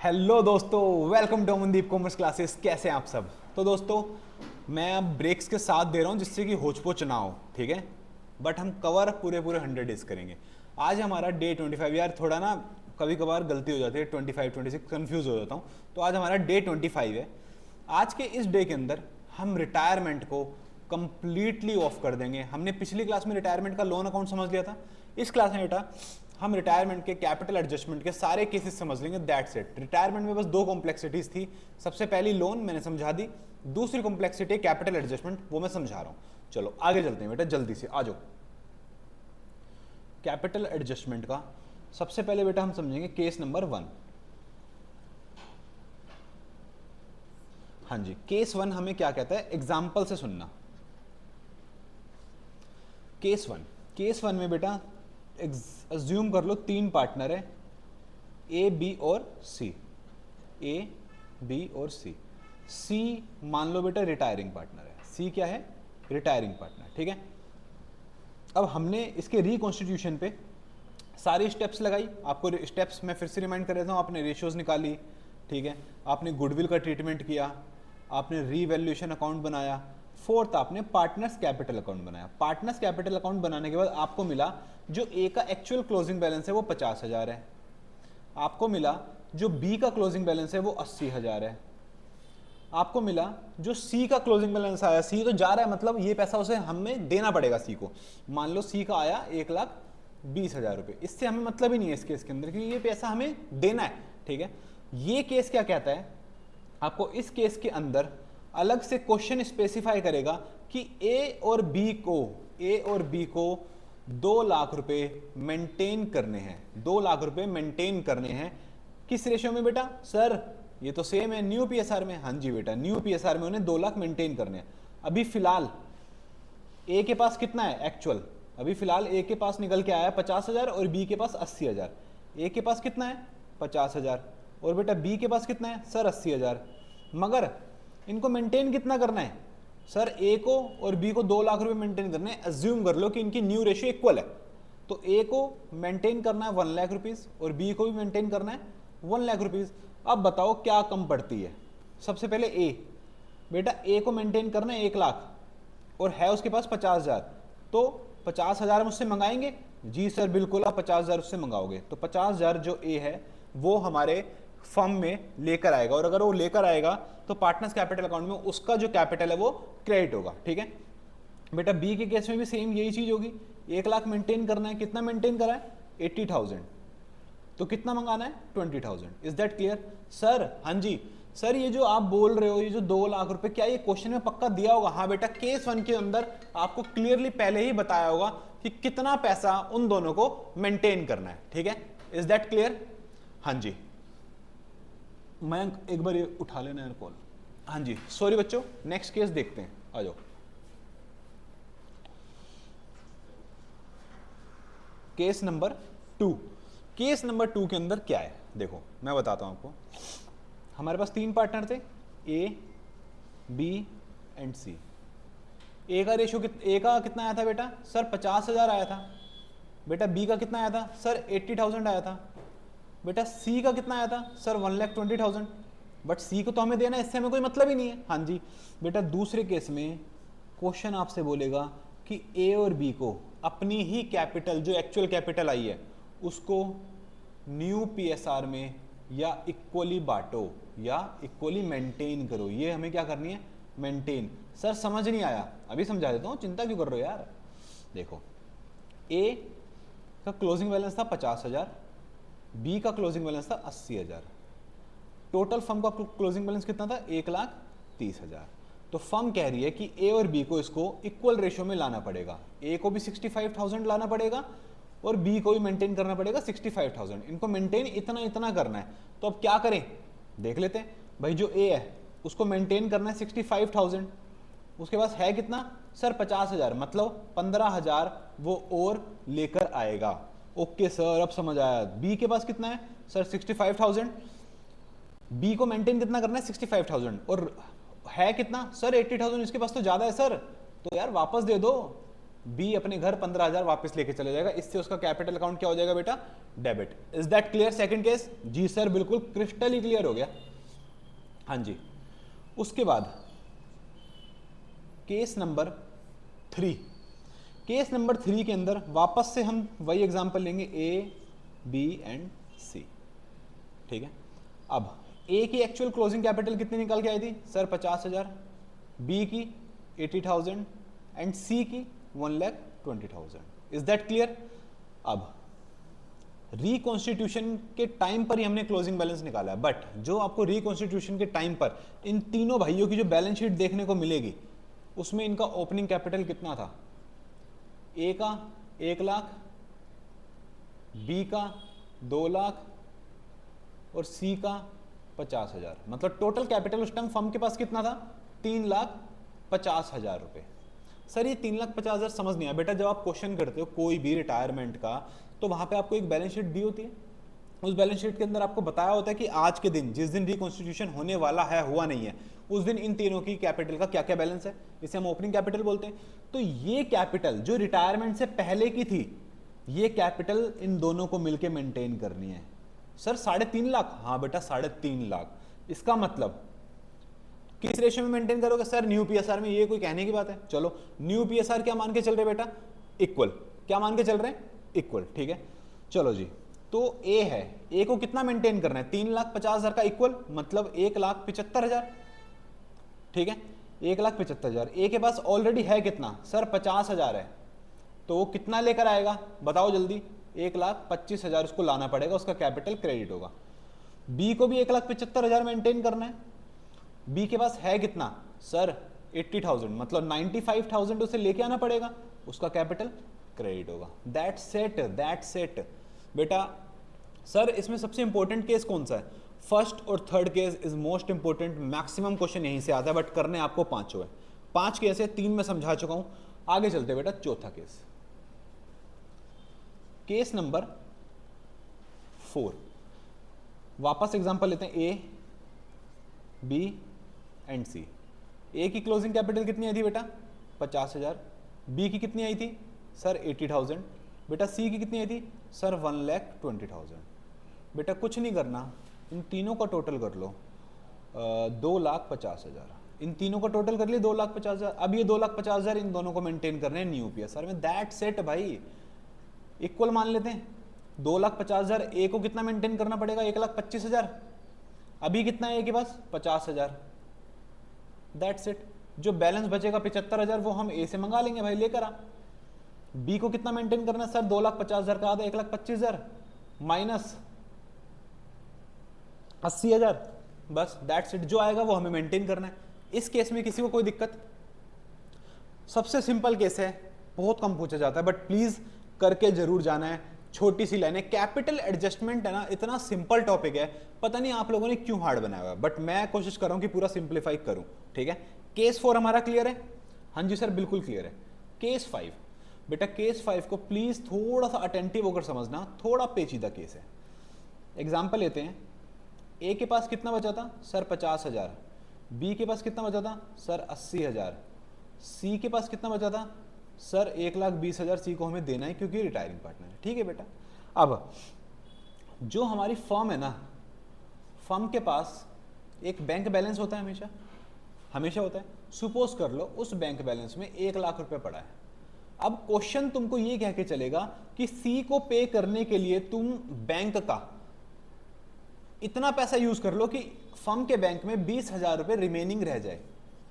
Hello दोस्तों, welcome to Amandeep commerce classes. कैसे हैं आप सब? तो दोस्तों, मैं अब ब्रेक्स के साथ दे रहा हूँ जिससे कि होच पोच ना हो, ठीक है। बट हम कवर पूरे पूरे 100 डेज करेंगे। आज हमारा डे 25। यार थोड़ा ना कभी कभार गलती हो जाती है, 25 26 कन्फ्यूज हो जाता हूँ। तो आज हमारा डे 25 है। आज के इस डे के अंदर हम रिटायरमेंट को कंप्लीटली ऑफ कर देंगे। हमने पिछली क्लास में रिटायरमेंट का लोन अकाउंट समझ लिया था। इस क्लास में बेटा हम रिटायरमेंट के कैपिटल एडजस्टमेंट के सारे केसेस समझ लेंगे। That's it. रिटायरमेंट में बस दो कॉम्प्लेक्सिटीज थी। सबसे पहली लोन मैंने समझा दी, दूसरी कॉम्प्लेक्सिटी कैपिटल एडजस्टमेंट, वो मैं समझा रहा हूं। चलो आगे चलते हैं बेटा, जल्दी से आ जाओ। कैपिटल एडजस्टमेंट का सबसे पहले बेटा हम समझेंगे केस नंबर 1। हाँ जी, केस 1 हमें क्या कहता है, एग्जाम्पल से सुनना। केस वन में बेटा अज्यूम कर लो 3 पार्टनर है, ए बी और सी। ए बी और सी। सी मान लो बेटा रिटायरिंग पार्टनर है। सी क्या है? रिटायरिंग पार्टनर, ठीक है। अब हमने इसके रिकॉन्स्टिट्यूशन पे सारी स्टेप्स लगाई। आपको स्टेप्स मैं फिर से रिमाइंड कर देता हूँ। आपने रेशियोज निकाली, ठीक है। आपने गुडविल का ट्रीटमेंट किया, आपने रीवैल्यूएशन अकाउंट बनाया, फोर्थ आपने पार्टनर्स कैपिटल अकाउंट बनाया। पार्टनर्स कैपिटल अकाउंट बनाने के बाद आपको मिला जो ए का एक्चुअल क्लोजिंग बैलेंस है वो 50,000 है। आपको मिला जो बी का क्लोजिंग बैलेंस है वो 80,000 है। आपको मिला जो सी का क्लोजिंग बैलेंस आया, सी तो जा रहा है, मतलब ये पैसा उसे हमें देना पड़ेगा सी को। मान लो सी का आया 1,20,000 रुपये। इससे हमें मतलब ही नहीं है इस केस के अंदर, क्योंकि ये पैसा हमें देना है, ठीक है। ये केस क्या कहता है आपको, इस केस के अंदर अलग से क्वेश्चन स्पेसिफाई करेगा कि ए और बी को 2 लाख रुपए मेंटेन करने हैं। 2 लाख रुपए मेंटेन करने हैं किस रेशियो में बेटा? सर ये तो सेम है न्यू पीएसआर में। हाँ जी बेटा, न्यू पीएसआर में उन्हें 2 लाख मेंटेन करने हैं। अभी फिलहाल ए के पास कितना है एक्चुअल? अभी फिलहाल ए के पास निकल के आया 50,000 और बी के पास 80,000। ए के पास कितना है? 50,000। और बेटा बी के पास कितना है? सर 80,000। मगर इनको मेंटेन कितना करना है? सर ए को और बी को 2 लाख रुपए मेंटेन करने हैं। अज्यूम कर लो कि इनकी न्यू रेशियो इक्वल है, तो ए को मेंटेन करना है 1 लाख रुपीज और बी को भी मेंटेन करना है 1 लाख रुपीज। अब बताओ क्या कम पड़ती है? सबसे पहले ए, बेटा ए को मेंटेन करना है 1 लाख और है उसके पास 50,000, तो 50,000 मुझसे मंगाएंगे? जी सर बिल्कुल, आप 50,000 उससे मंगाओगे तो 50,000 जो ए है वो हमारे फर्म में लेकर आएगा। और अगर वो लेकर आएगा तो पार्टनर्स कैपिटल अकाउंट में उसका जो कैपिटल है वो क्रेडिट होगा, ठीक है। बेटा बी के केस में भी सेम यही चीज होगी। 1 लाख मेंटेन करना है, कितना मेंटेन करा है? 80,000, तो कितना मंगाना है? 20,000। Is that clear sir? हाँ जी सर, ये जो आप बोल रहे हो ये जो 2 लाख रुपए, क्या ये क्वेश्चन में पक्का दिया होगा? हाँ बेटा, केस 1 के अंदर आपको क्लियरली पहले ही बताया होगा कि कितना पैसा उन दोनों को मेंटेन करना है, ठीक है। Is that clear? हाँ जी, मैं एक बार ये उठा लेना है कॉल। हाँ जी सॉरी बच्चों, नेक्स्ट केस देखते हैं, आ जाओ। Case number 2। केस नंबर 2 के अंदर क्या है देखो, मैं बताता हूं आपको। हमारे पास 3 पार्टनर थे, ए बी एंड सी। ए का रेशियो ए का कितना आया था बेटा? सर 50,000 आया था। बेटा बी का कितना आया था? सर 80,000 आया था। बेटा सी का कितना आया था? सर 1,20,000। बट सी को तो हमें देना है, इससे हमें कोई मतलब ही नहीं है। हाँ जी बेटा, दूसरे केस में क्वेश्चन आपसे बोलेगा कि ए और बी को अपनी ही कैपिटल, जो एक्चुअल कैपिटल आई है, उसको न्यू पीएसआर में या इक्वली बांटो या इक्वली मेंटेन करो। ये हमें क्या करनी है? मेंटेन। सर समझ नहीं आया, अभी समझा देता हूँ, चिंता क्यों कर रहे हो यार। देखो, ए का क्लोजिंग बैलेंस था 50,000, बी का क्लोजिंग बैलेंस था 80,000। टोटल फर्म का क्लोजिंग बैलेंस कितना था? 1,30,000। तो फर्म कह रही है कि ए और बी को इसको इक्वल रेशियो में लाना पड़ेगा। ए को भी 65,000 लाना पड़ेगा और बी को भी मेंटेन करना पड़ेगा 65,000। इनको मेंटेन इतना इतना करना है। तो अब क्या करें देख लेते हैं। भाई जो ए है उसको मेंटेन करना है 65,000, उसके पास है कितना? सर 50,000, मतलब 15,000 वो और लेकर आएगा। ओके सर अब समझ आया। बी के पास कितना है? सर 65,000। बी को मेंटेन कितना करना है? 65,000। और है कितना? सर 80,000। इसके पास तो ज्यादा है सर, तो यार वापस दे दो, बी अपने घर 15,000 वापस लेके चले जाएगा, इससे उसका कैपिटल अकाउंट क्या हो जाएगा बेटा, debit. Is that clear second case? जी सर बिल्कुल क्रिस्टल ही क्लियर हो गया। हाँ जी, उसके बाद केस नंबर 3। केस नंबर 3 के अंदर वापस से हम वही एग्जांपल लेंगे, ए बी एंड सी, ठीक है। अब ए की एक्चुअल क्लोजिंग कैपिटल कितनी निकल के आई थी सर, 50,000, बी की 80,000 एंड सी की 1,20,000। Is that clear? अब रिकॉन्स्टिट्यूशन के टाइम पर ही हमने क्लोजिंग बैलेंस निकाला है, बट जो आपको रिकॉन्स्टिट्यूशन के टाइम पर इन तीनों भाइयों की जो बैलेंस शीट देखने को मिलेगी, उसमें इनका ओपनिंग कैपिटल कितना था, ए का 1 लाख, बी का 2 लाख और सी का 50,000। मतलब टोटल कैपिटल उस टाइम फर्म के पास कितना था, 3,50,000 रुपए। सर ये 3,50,000 समझ नहीं आया बेटा, जब आप क्वेश्चन करते हो कोई भी रिटायरमेंट का, तो वहां पे आपको एक बैलेंस शीट दी होती है, उस बैलेंस शीट के अंदर आपको बताया होता है कि आज के दिन, जिस दिन रिकॉन्स्टिट्यूशन होने वाला है, हुआ नहीं है, उस दिन इन तीनों की कैपिटल का क्या क्या बैलेंस है, इसे हम ओपनिंग कैपिटल बोलते हैं। तो ये कैपिटल जो रिटायरमेंट से पहले की थी, ये कैपिटल इन दोनों को मिलकर मेंटेन करनी है। सर 3.5 लाख? हाँ बेटा 3.5 लाख। इसका मतलब किस रेशियो में मेंटेन करोगे सर, न्यू पीएसआर में। ये कोई कहने की बात है? चलो न्यू पीएसआर क्या मान के चल रहे बेटा, इक्वल। क्या मान के चल रहे हैं, इक्वल, ठीक है। चलो जी, तो ए है, ए को कितना मेंटेन करना है, 3,50,000 का इक्वल, मतलब 1,75,000, ठीक है। 1,75,000। ए के पास ऑलरेडी है कितना सर, 50,000 है, तो वो कितना लेकर आएगा बताओ जल्दी, 1,25,000 उसको लाना पड़ेगा, उसका कैपिटल क्रेडिट होगा। बी को भी 1,75,000 मेंटेन करना है, बी के पास है कितना सर, 80,000, मतलब 95,000 उसे लेके आना पड़ेगा, उसका कैपिटल क्रेडिट होगा। दैट्स इट बेटा। सर इसमें सबसे इंपॉर्टेंट केस कौन सा है, फर्स्ट और third case is most important, maximum question यहीं से आता है, बट करने आपको 5 है। 5 केस है, 3 में समझा चुका हूं, आगे चलते बेटा चौथा केस। केस नंबर 4, वापस एग्जांपल लेते हैं, ए बी एंड सी। ए की क्लोजिंग कैपिटल कितनी आई थी बेटा, 50,000, बी की कितनी आई थी सर, 80,000, बेटा सी की कितनी आई थी सर, 1,20,000। बेटा कुछ नहीं करना, इन तीनों का टोटल कर लो, 2,50,000, इन तीनों का टोटल कर लिए 2,50,000। अब ये 2,50,000 इन दोनों को मेंटेन करने हैं न्यू पीएसआर में। दैट्स इट भाई, इक्वल मान लेते हैं। 2,50,000 ए को कितना मेंटेन करना पड़ेगा, 1,25,000। अभी कितना है ए के पास, 50,000। That's it. जो बैलेंस बचेगा 75,000 वो हम ए से मंगा लेंगे भाई, लेकर आ। बी को कितना मेंटेन करना है सर, 2,50,000 का आधा 1,25,000 माइनस 80,000, बस दैट्स इट। जो आएगा वो हमें मेंटेन करना है। इस केस में किसी को कोई दिक्कत? सबसे सिंपल केस है, बहुत कम पूछा जाता है, बट प्लीज करके जरूर जाना है। छोटी सी लाइन है, कैपिटल एडजस्टमेंट है ना, इतना सिंपल टॉपिक है, पता नहीं आप लोगों ने क्यों हार्ड बनाया हुआ है, बट मैं कोशिश कर रहा हूं कि पूरा सिंप्लीफाई करूं, ठीक है। केस 4 हमारा क्लियर है? हाँ जी सर बिल्कुल क्लियर है। केस 5 बेटा, केस 5 को प्लीज थोड़ा सा अटेंटिव होकर समझना, थोड़ा पेचीदा केस है। एग्जाम्पल लेते हैं, ए के पास कितना बचा था सर, 50,000, बी के पास कितना बचा था सर, 80,000, सी के पास कितना बचा था सर, 1,20,000 सी को हमें देना है क्योंकि रिटायरिंग पार्टनर है, ठीक है बेटा। अब जो हमारी फर्म है ना, फर्म के पास एक बैंक बैलेंस होता है, हमेशा हमेशा होता है। सुपोज कर लो उस बैंक बैलेंस में 1 लाख रुपए पड़ा है। अब क्वेश्चन तुमको ये कह के चलेगा कि सी को पे करने के लिए तुम बैंक का इतना पैसा यूज कर लो कि फर्म के बैंक में 20,000 रुपए रिमेनिंग रह जाए।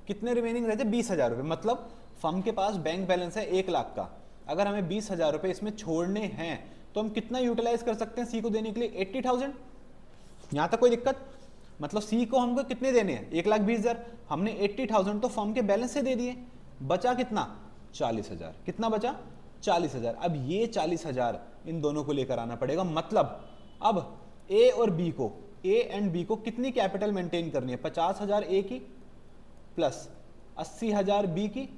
कितने रिमेनिंग रह जाए, 20,000 रुपए। मतलब फर्म के पास बैंक बैलेंस है 1 लाख का, अगर हमें 20,000 रुपए इसमें छोड़ने हैं तो हम कितना यूटिलाइज कर सकते हैं सी को देने के लिए, 80,000। यहां तक कोई दिक्कत? मतलब सी को हमको कितने देने हैं, 1,20,000, हमने 80,000 तो फर्म के बैलेंस से दे दिए, बचा कितना, 40,000। कितना बचा, 40,000। अब ये 40,000 इन दोनों को लेकर आना पड़ेगा। मतलब अब ए और बी को, ए एंड बी को कितनी कैपिटल मेंटेन करनी है, 50,000 ए की प्लस 80,000 बी की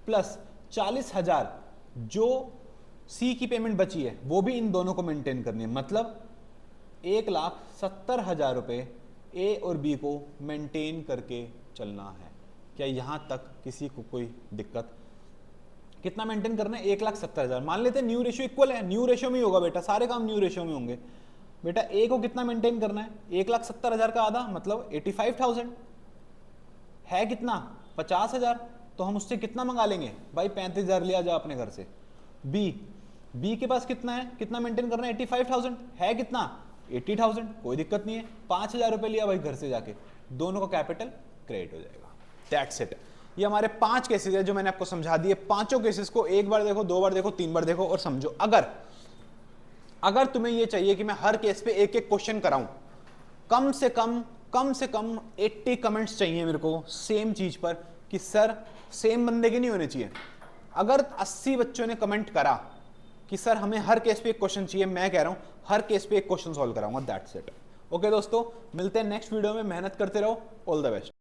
प्लस 40,000 जो सी की पेमेंट बची है वो भी इन दोनों को मेंटेन करनी है। मतलब 1,70,000 रुपए ए और बी को मेंटेन करके चलना है। क्या यहां तक किसी को कोई दिक्कत? कितना मेंटेन करना है, 1,70,000। मान लेते हैं न्यू रेशियो इक्वल है, न्यू रेशियो में ही होगा बेटा, सारे काम न्यू रेशियो में होंगे। बेटा ए को कितना मेंटेन करना है, 1,70,000 का आधा मतलब 85,000 है कितना, 50,000। तो हम उससे कितना मंगा लेंगे भाई, 35,000 लिया जा अपने घर से। बी के पास कितना है, कितना मेंटेन करना है, 85,000 है कितना, 80,000, कोई दिक्कत नहीं है, 5,000 रुपए लिया भाई घर से जाके, दोनों का कैपिटल क्रेडिट हो जाएगा। That's it. ये हमारे 5 केसेस है जो मैंने आपको समझा दिए। पांचों केसेस को एक बार देखो, 2 बार देखो, 3 बार देखो और समझो। अगर तुम्हें ये चाहिए कि मैं हर केस पे एक एक क्वेश्चन कराऊं, कम से कम 80 कमेंट्स चाहिए मेरे को सेम चीज पर, कि सर सेम बंदे के नहीं होने चाहिए। अगर 80 बच्चों ने कमेंट करा कि सर हमें हर केस पे एक क्वेश्चन चाहिए, मैं कह रहा हूं हर केस पे एक क्वेश्चन सॉल्व कराऊंगा। That's it. ओके दोस्तों, मिलते हैं नेक्स्ट वीडियो में, मेहनत करते रहो, ऑल द बेस्ट।